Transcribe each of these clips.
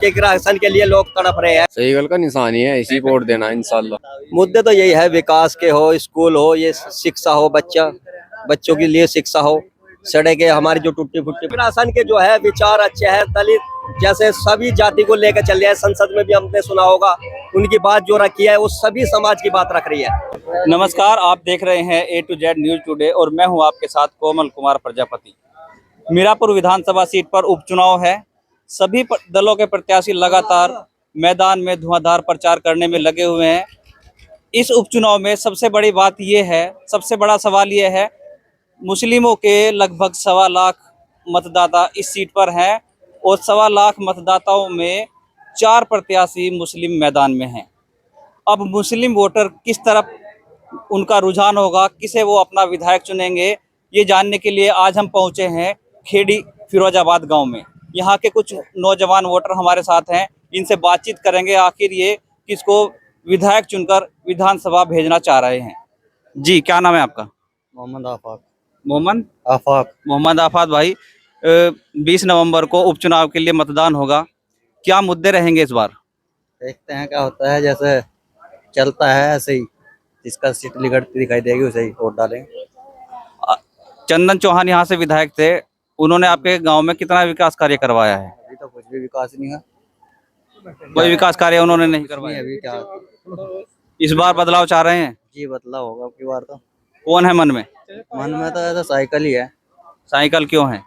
एक राशन के लिए लोग तड़प रहे हैं। सही गल का निशान ही है, इसी वोट देना इंशाल्लाह। मुद्दे तो यही है, विकास के हो, स्कूल हो, ये शिक्षा हो, बच्चों के लिए शिक्षा हो, सड़कें हमारी जो टूटी फूटी। राशन के जो है विचार अच्छे हैं, दलित जैसे सभी जाति को लेकर चल रहे हैं। संसद में भी हमने सुना होगा, उनकी बात जो रखी है वो सभी समाज की बात रख रही है। नमस्कार, आप देख रहे हैं A to Z news today और मैं हूं आपके साथ कोमल कुमार प्रजापति। मीरापुर विधानसभा सीट पर उपचुनाव है। सभी दलों के प्रत्याशी लगातार मैदान में धुआंधार प्रचार करने में लगे हुए हैं। इस उपचुनाव में सबसे बड़ी बात यह है, सबसे बड़ा सवाल यह है, मुस्लिमों के लगभग 1.25 लाख मतदाता इस सीट पर हैं और 1.25 लाख मतदाताओं में 4 प्रत्याशी मुस्लिम मैदान में हैं। अब मुस्लिम वोटर किस तरफ उनका रुझान होगा, किसे वो अपना विधायक चुनेंगे, ये जानने के लिए आज हम पहुंचे हैं खेड़ी फिरोजाबाद गांव में। यहाँ के कुछ नौजवान वोटर हमारे साथ हैं, इनसे बातचीत करेंगे आखिर ये किसको विधायक चुनकर विधानसभा भेजना चाह रहे हैं। जी, क्या नाम है आपका? मोहम्मद आफाक। मोहम्मद आफाक भाई, 20 नवंबर को उपचुनाव के लिए मतदान होगा, क्या मुद्दे रहेंगे इस बार? देखते हैं क्या होता है, जैसे चलता है ऐसे ही, जिसका सीट निकलती दिखाई देगी उसे ही वोट डालेंगे। चंदन चौहान यहाँ से विधायक थे, उन्होंने आपके गांव में कितना विकास कार्य करवाया है? अभी तो कुछ भी विकास नहीं है, कोई विकास कार्य उन्होंने नहीं करवाया। अभी क्या इस बार बदलाव चाह रहे हैं? जी बदलाव होगा अब की बार तो। कौन है मन में? मन में तो ऐसा साइकिल ही है। साइकिल क्यों है?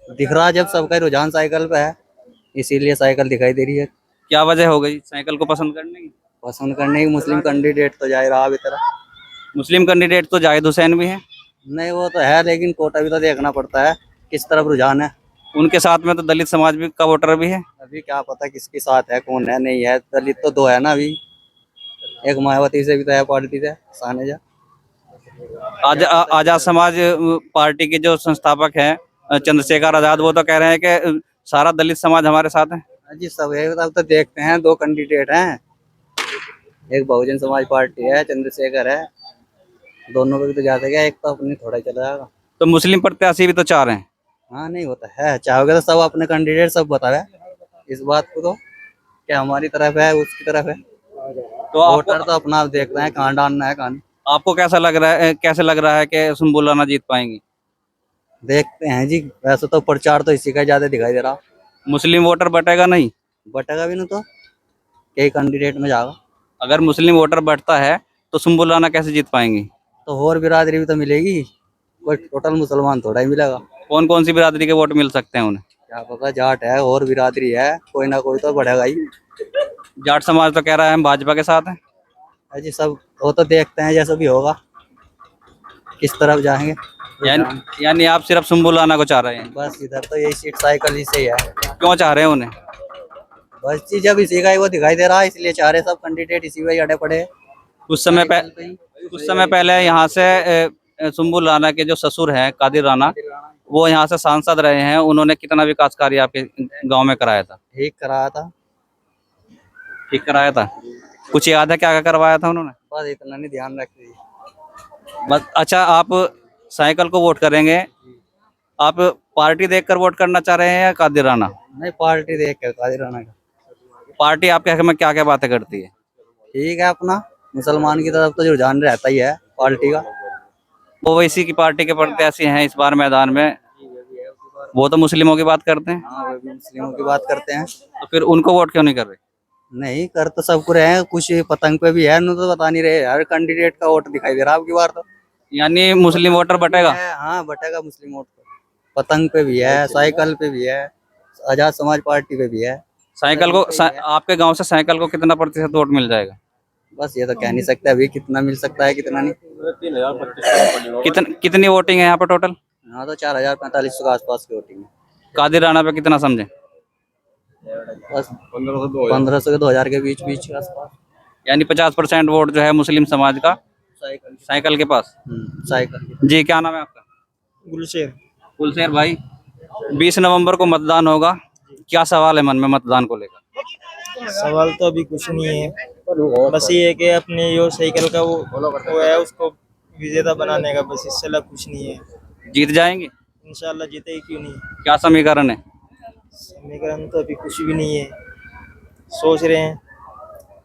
दिख रहा है, जब सबका रुझान साइकिल पे है इसीलिए साइकिल दिखाई दे रही है। क्या वजह हो गई साइकिल को पसंद करने की? पसंद करने की मुस्लिम कैंडिडेट तो जा रहा अभी तरह। मुस्लिम कैंडिडेट तो जाहिद हुसैन भी हैं। नहीं वो तो है, लेकिन कोटा भी तो देखना पड़ता है किस तरफ रुझान है। उनके साथ में तो दलित समाज भी का वोटर भी है। अभी क्या पता किसके साथ है, कौन है नहीं है। दलित तो 2 है ना अभी, एक मायावती से भी तो है पार्टी से सानेजा। आजाद समाज पार्टी के जो संस्थापक हैं चंद्रशेखर आजाद, वो तो कह रहे हैं कि सारा दलित समाज हमारे साथ है। जी सब है, तब तो देखते हैं 2 कैंडिडेट हैं, एक बहुजन समाज पार्टी है, चंद्रशेखर है, दोनों पे भी तो जाते गया, एक तो अपनी थोड़ा चला जाएगा। तो मुस्लिम प्रत्याशी भी तो चाह रहे हैं। हाँ नहीं होता है, चाहोगे तो सब अपने कैंडिडेट सब बतावे इस बात को, तो क्या हमारी तरफ है उसकी तरफ है। तो वोटर तो अपना देखते हैं कहाँ डालना है कहाँ नहीं। आपको कैसा लग रहा है, कैसे लग रहा है कि सुम्बुल राना जीत पाएंगी? देखते हैं जी, वैसे तो प्रचार तो इसी का ज्यादा दिखाई दे रहा। मुस्लिम वोटर बटेगा नहीं? बटेगा भी नहीं तो कई कैंडिडेट में जाएगा। अगर मुस्लिम वोटर बढ़ता है तो सुम्बुल राना कैसे जीत पाएंगी? तो और बिरादरी भी तो मिलेगी, कोई टोटल मुसलमान थोड़ा ही मिलेगा। कौन कौन सी बिरादरी के वोट मिल सकते हैं उन्हें? क्या पता, जाट है और बिरादरी है, कोई ना कोई तो बढ़ेगा ही। जाट समाज तो कह रहा है हम भाजपा के साथ हैं। जी सब वो तो देखते हैं जैसा भी होगा, किस तरफ जाएंगे। यानी आप सिर्फ सुम्बुल राना को चाह रहे हैं? बस इधर तो यही सीट साइकिल ही से ही है। क्यों चाह रहे हैं उन्हें? बस जी जब इसी का ही वो दिखाई दे रहा है इसलिए चाह रहे सब कैंडिडेट इसी में ही अड़े पड़े। कुछ समय पहले यहाँ से सुम्बुल राना के जो ससुर हैं कादिर राना, वो यहाँ से सांसद रहे हैं। उन्होंने कितना विकास कार्य आपके गांव में कराया था? ठीक कराया था। ठीक कराया था। कुछ याद है क्या क्या करवाया था उन्होंने? बस इतना नहीं ध्यान रखते। बस। अच्छा, आप साइकिल को वोट करेंगे, आप पार्टी देखकर वोट करना चाह रहे हैं या कादिर राना? नहीं पार्टी देख कर कादिर राना का। पार्टी आपके हक में क्या क्या बातें करती है? ठीक है, अपना मुसलमान की तरफ तो जो रुझान रहता ही है पार्टी का। ओवैसी की पार्टी के प्रत्याशी हैं इस बार मैदान में, वो तो मुस्लिमों की बात करते हैं। हाँ वो भी मुस्लिमों की बात करते हैं। तो फिर उनको वोट क्यों नहीं कर रहे? नहीं कर तो सबको रहे हैं, कुछ पतंग पे भी है, उन्होंने तो बता नहीं रहे। हर कैंडिडेट का वोट दिखाई दे रहा है अब की बार तो। यानी मुस्लिम वोटर बटेगा? हाँ बटेगा मुस्लिम वोट तो। पतंग पे भी है, साइकिल पे भी है, आजाद समाज पार्टी पे भी है। साइकिल को आपके गांव से साइकिल को कितना प्रतिशत वोट मिल जाएगा? बस ये तो कह नहीं सकते अभी कितना मिल सकता है कितना नहीं। कितनी वोटिंग है यहाँ पे टोटल? हाँ तो 4045 के आसपास की वोटिंग है। कादिर राना पे कितना समझे? बस 1500 से 2000 के बीच बीच के आसपास। यानी 50% वोट जो है मुस्लिम समाज का साइकिल के पास। साइकिल। जी, क्या नाम है आपका? गुलशेर भाई, 20 नवंबर को मतदान होगा, क्या सवाल है मन में मतदान को लेकर? सवाल तो अभी कुछ नहीं है, बस ये है कि अपने जो साइकिल का वो है उसको विजेता बनाने का, बस इससे अलग कुछ नहीं है। जीत जाएंगे इंशाल्लाह जीतेगी, क्यों नहीं। क्या समीकरण है? समीकरण तो अभी कुछ भी नहीं है। सोच रहे हैं।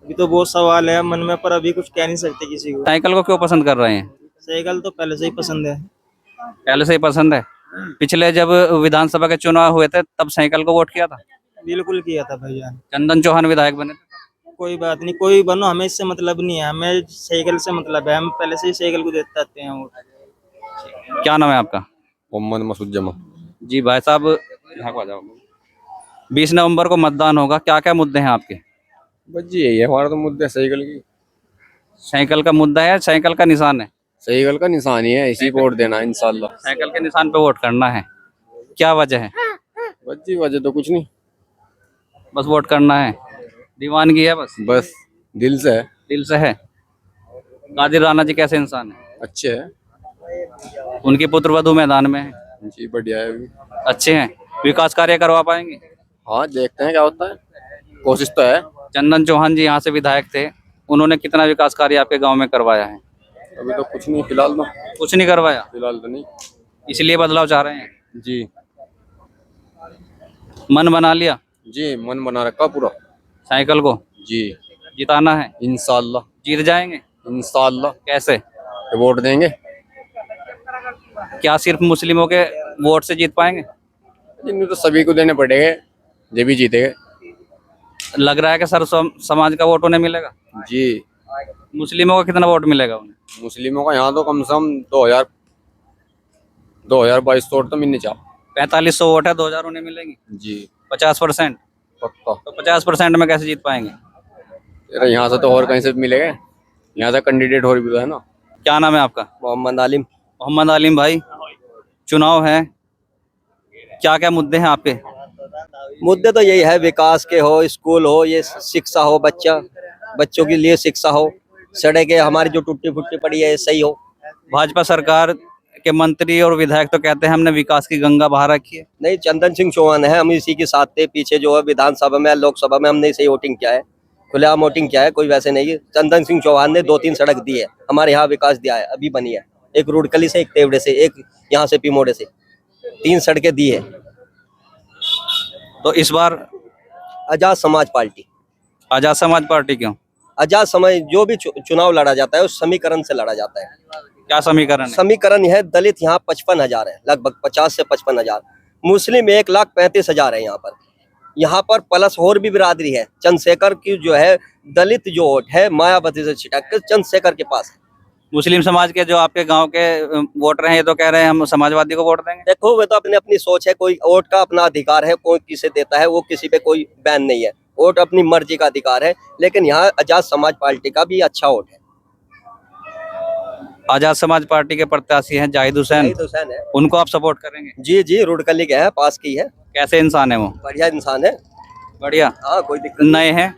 अभी तो बहुत सवाल है मन में, पर अभी कुछ कह नहीं सकते किसी को। साइकिल को क्यों पसंद कर रहे हैं? साइकिल तो पहले से ही पसंद है। पहले से ही पसंद है। पिछले जब विधानसभा के चुनाव हुए थे तब साइकिल को वोट किया था? बिल्कुल किया था भैया। चंदन चौहान विधायक बने थे। कोई बात नहीं, कोई बनो, हमें इससे मतलब नहीं है, हमें साइकिल से मतलब है। हम पहले से ही साइकिल को देते आते हैं वोट। क्या नाम है आपका? मोहम्मद मसूद जमा। जी भाई साहब, यहाँ को आ जाओ। 20 नवंबर को मतदान होगा, क्या क्या मुद्दे हैं आपके? बस जी यही है हमारा तो मुद्दा, साइकिल की। साइकिल का मुद्दा है, साइकिल का निशान है। साइकिल का निशान ही है, इसी पे वोट देना है इंशाल्लाह। साइकिल के निशान पे वोट करना है। क्या वजह है? बस जी वजह तो कुछ नहीं, बस वोट करना है, दीवानगी है बस। बस दिल से है। दिल से है। कादिर राणा जी कैसे इंसान है? अच्छे है उनकी पुत्र वधू मैदान में है। जी, बढ़िया है अभी। अच्छे हैं। विकास कार्य करवा पाएंगे? हाँ देखते हैं क्या होता है, कोशिश तो है। चंदन चौहान जी यहाँ से विधायक थे, उन्होंने कितना विकास कार्य आपके गांव में करवाया है? अभी तो कुछ नहीं, फिलहाल तो। कुछ नहीं करवाया, फिलहाल तो नहीं। इसलिए बदलाव चाह रहे हैं। जी मन बना लिया जी, मन बना रखा पूरा। साइकिल को जी जिताना है। इंशाल्लाह। जीत जाएंगे? इंशाल्लाह। कैसे? वोट देंगे। क्या सिर्फ मुस्लिमों के वोट से जीत पाएंगे? इन्हें तो सभी को देने पड़ेंगे, जब भी जीतेंगे। लग रहा है कि सर समाज का वोट उन्हें मिलेगा। जी मुस्लिमों का कितना वोट मिलेगा उन्हें? मुस्लिमों का यहाँ तो कम से कम 2200 वोट तो मिलने चाहिए। 4500 वोट है, 2000 उन्हें मिलेंगी। जी 50%। पक्का। तो 50% में कैसे जीत पाएंगे? तेरा यहाँ से तो और कहीं से मिलेगा, यहाँ से कैंडिडेट और भी तो है ना। क्या नाम है आपका? मोहम्मद आलिम। मोहम्मद आलिम भाई, चुनाव है, क्या क्या मुद्दे हैं आपके? मुद्दे तो यही है, विकास के हो, स्कूल हो, ये शिक्षा हो, बच्चों के लिए शिक्षा हो, सड़कें हमारी जो टूटी फुटी पड़ी है ये सही हो। भाजपा सरकार के मंत्री और विधायक तो कहते हैं हमने विकास की गंगा बहा रखी है। नहीं, चंदन सिंह चौहान है, हम इसी के साथ थे। पीछे जो है विधानसभा में, लोकसभा में हमने सही वोटिंग किया है, खुलेआम वोटिंग किया है, कोई वैसे नहीं है। चंदन सिंह चौहान ने 2-3 सड़क दी है, हमारे यहाँ विकास दिया है, अभी बनी है। एक रुड़कली से, एक तेवड़े से, एक यहाँ से पिमोड़े से, 3 सड़कें दी है। तो इस बार आजाद समाज पार्टी। आजाद समाज पार्टी क्यों? आजाद समाज जो भी चुनाव लड़ा जाता है उस समीकरण से लड़ा जाता है। क्या समीकरण है? समीकरण है, दलित यहाँ 55,000 है, लगभग 50 से 55,000। मुस्लिम 1,35,000 है यहाँ पर प्लस और भी बिरादरी है। चंद्रशेखर की जो है दलित जो वोट है मायावती से छिटक कर चंद्रशेखर के पास है। मुस्लिम समाज के जो आपके गांव के वोटर हैं ये तो कह रहे हैं हम समाजवादी को वोट देंगे। देखो वे तो अपनी अपनी सोच है, कोई वोट का अपना अधिकार है, कोई किसे देता है, वो किसी पे कोई बैन नहीं है। वोट अपनी मर्जी का अधिकार है, लेकिन यहाँ आजाद समाज पार्टी का भी अच्छा वोट है। आजाद समाज पार्टी के प्रत्याशी हैं जाहिद हुसैन, है। उनको आप सपोर्ट करेंगे? जी रुड़कली के है, पास की है। कैसे इंसान है वो? बढ़िया इंसान है। बढ़िया। हाँ, कोई दिक्कत नहीं। नए हैं?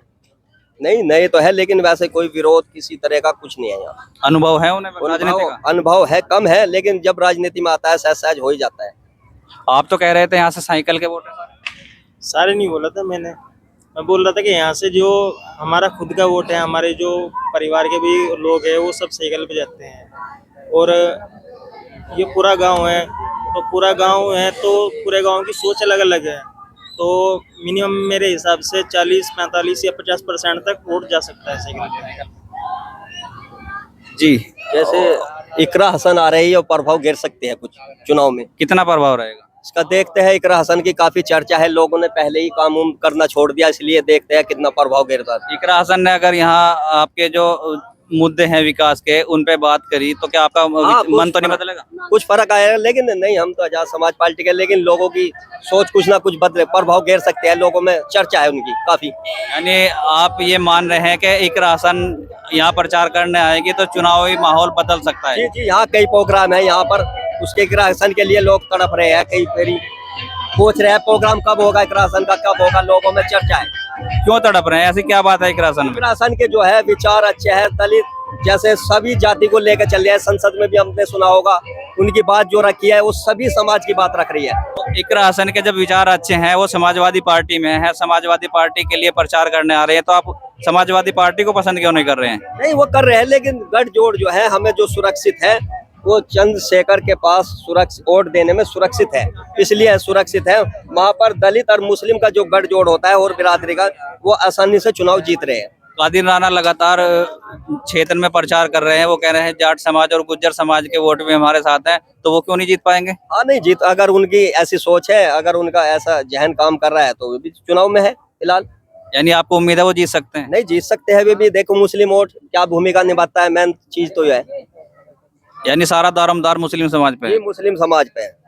नहीं, नए तो है, लेकिन वैसे कोई विरोध किसी तरह का कुछ नहीं है यहाँ। अनुभव है उन्हें राजनीति का? अनुभव है, कम है, लेकिन जब राजनीति में आता है सहज सहज हो ही जाता है। आप तो कह रहे थे यहाँ से साइकिल के वोट है। सारे नहीं बोला था मैंने, मैं बोल रहा था कि यहाँ से जो हमारा खुद का वोट है, हमारे जो परिवार के भी लोग हैं वो सब साइकिल पे जाते हैं। और ये पूरा गांव है, तो पूरा गांव है तो पूरे गांव की सोच अलग अलग है। तो मिनिमम मेरे हिसाब से 40, 45 या 50% तक वोट जा सकता है साइकिल पे। जी, जैसे इकरा हसन आ रही है और प्रभाव गिर सकते हैं कुछ चुनाव में। कितना प्रभाव रहेगा इसका देखते हैं। इकरा हसन की काफी चर्चा है, लोगों ने पहले ही काम करना छोड़ दिया, इसलिए देखते हैं कितना प्रभाव गिरता है। इकरा हसन ने अगर यहाँ आपके जो मुद्दे हैं विकास के उन पे बात करी तो क्या आपका मन तो नहीं बदलेगा? कुछ फर्क आएगा, लेकिन नहीं, हम तो आजाद समाज पार्टी के, लेकिन लोगों की सोच कुछ ना कुछ बदले, प्रभाव गिर सकते हैं, लोगों में चर्चा है उनकी काफी। यानी आप ये मान रहे हैं कि इकरा हसन यहाँ प्रचार करने आएगी तो चुनावी माहौल बदल सकता है? जी, यहाँ कई प्रोग्राम है यहाँ पर, उसके इकरा हसन के लिए लोग तड़प रहे हैं, कई फेरी पूछ रहे हैं प्रोग्राम कब होगा, इकरा हसन का कब होगा, लोगों में चर्चा है। क्यों तड़प रहे हैं, ऐसी क्या बात है इकरा हसन में? इकरा हसन के जो है विचार अच्छे हैं, दलित जैसे सभी जाति को लेकर चल रहे हैं। संसद में भी हमने सुना होगा, उनकी बात जो रखी है वो सभी समाज की बात रख रही है। इकरा हसन के जब विचार अच्छे हैं, वो समाजवादी पार्टी में है, समाजवादी पार्टी के लिए प्रचार करने आ रहे हैं, तो आप समाजवादी पार्टी को पसंद क्यों नहीं कर रहे हैं? नहीं, वो कर रहे हैं, लेकिन गठजोड़ जो है हमें जो सुरक्षित है वो चंद्रशेखर के पास सुरक्षित वोट देने में सुरक्षित है, इसलिए सुरक्षित है। वहां पर दलित और मुस्लिम का जो गठजोड़ होता है और बिरादरी का, वो आसानी से चुनाव जीत रहे हैं। कादिर राणा लगातार क्षेत्र में प्रचार कर रहे हैं, वो कह रहे हैं जाट समाज और गुज्जर समाज के वोट भी हमारे साथ हैं, तो वो क्यों नहीं जीत पाएंगे? हाँ नहीं जीत, अगर उनकी ऐसी सोच है, अगर उनका ऐसा जहन काम कर रहा है तो वो भी चुनाव में है फिलहाल। यानी आपको उम्मीद है वो जीत सकते हैं? नहीं जीत सकते हैं वे भी। देखो मुस्लिम वोट क्या भूमिका निभाता है, मेन चीज तो यह है, यानी सारा दारोमदार मुस्लिम समाज पे है। ये मुस्लिम समाज पे है।